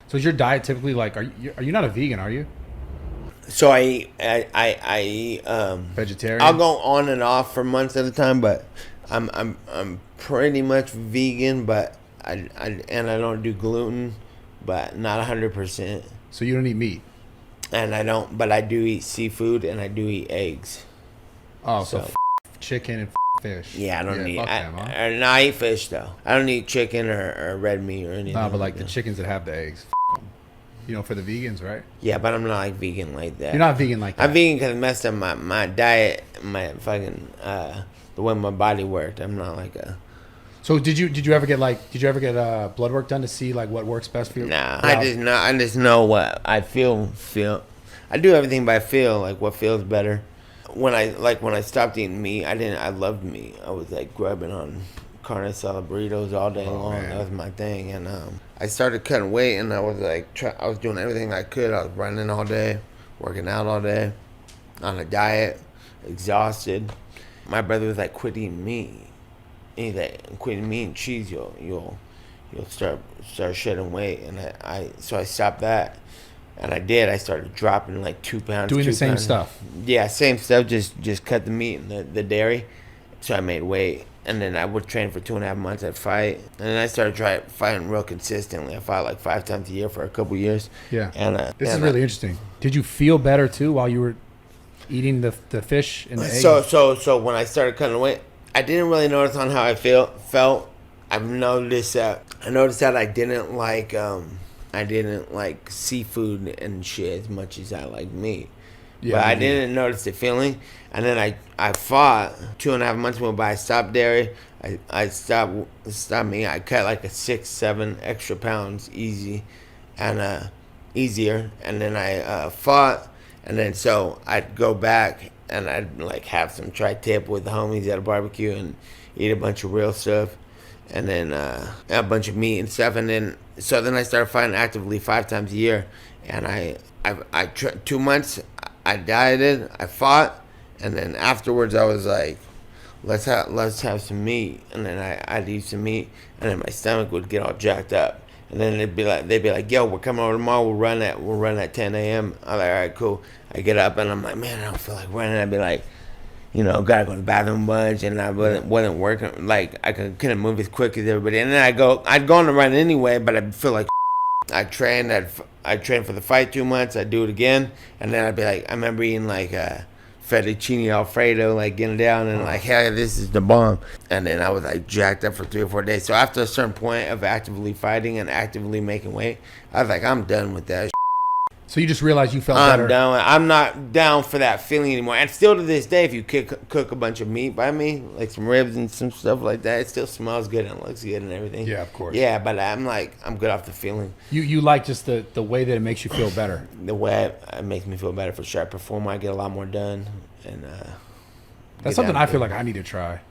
So is your diet typically like? Are you not a vegan? Are you So I vegetarian? I'll go on and off for months at a time, but I'm pretty much vegan, but I don't do gluten, but not 100%. So you don't eat meat. And I don't, but I do eat seafood and I do eat eggs. Oh, so So chicken and fish. yeah, I don't eat. Fuck them, huh? No, I eat fish though. I don't eat chicken or red meat or anything. No, but like the that. chickens that have the eggs. Them. You know, for the vegans, right? Yeah, but I'm not like vegan like that. You're not vegan like that. I'm vegan because I messed up my diet, my fucking the way my body worked. I'm not like a. So did you ever get blood work done to see like what works best for you? Nah, I just know what I feel. I do everything by feel, like what feels better. When I stopped eating meat, I loved meat. I was like grubbing on carne asada burritos all day long. Man. That was my thing, and I started cutting weight, and I was like, I was doing everything I could. I was running all day, working out all day, on a diet, exhausted. My brother was like, quit eating meat. He's like, quit eating meat and cheese, you'll start shedding weight, and so I stopped that. And I did. I started dropping like 2 pounds. Doing the 2 same pounds. stuff. Yeah, same stuff. Just cut the meat and the dairy. So I made weight. And then I would train for 2.5 months. I'd fight. And then I started fighting real consistently. I fought like 5 times a year for a couple years. Yeah. And This is really interesting. Did you feel better too while you were eating the fish and the eggs? So when I started cutting weight, I didn't really notice on how I felt. I noticed that I didn't like seafood and shit as much as I like meat. Yeah, but I me didn't notice the feeling. And then I fought. 2.5 months went by. I stopped dairy. I stopped meat. I cut like a 6-7 extra pounds easy and easier. And then I fought. And then so I'd go back and I'd like have some tri-tip with the homies at a barbecue and eat a bunch of real stuff. And then a bunch of meat and stuff, and then I started fighting actively 5 times a year, and I 2 months I dieted, I fought, and then afterwards I was like, let's have some meat, and then I'd eat some meat, and then my stomach would get all jacked up, and then they'd be like, yo, we're coming over tomorrow, we'll run at 10 a.m. I'm like, all right, cool. I get up and I'm like, man, I don't feel like running. I'd be like, gotta go to the bathroom a bunch, and I wasn't working. Like I couldn't move as quick as everybody. And then I'd go on the run anyway, but I'd feel like I trained for the fight 2 months. I'd do it again, and then I'd be like, I remember eating like fettuccine alfredo, like getting down and like, hey, this is the bomb. And then I was like jacked up for 3 or 4 days. So after a certain point of actively fighting and actively making weight, I was like, I'm done with that. So you just realized you felt I'm better. down. I'm not down for that feeling anymore. And still to this day, if you cook a bunch of meat by me, like some ribs and some stuff like that, it still smells good and looks good and everything. Yeah, of course. Yeah, but I'm good off the feeling. You like just the way that it makes you feel better. The way it makes me feel better for sure. I perform, I get a lot more done. And That's something I feel like I need to try.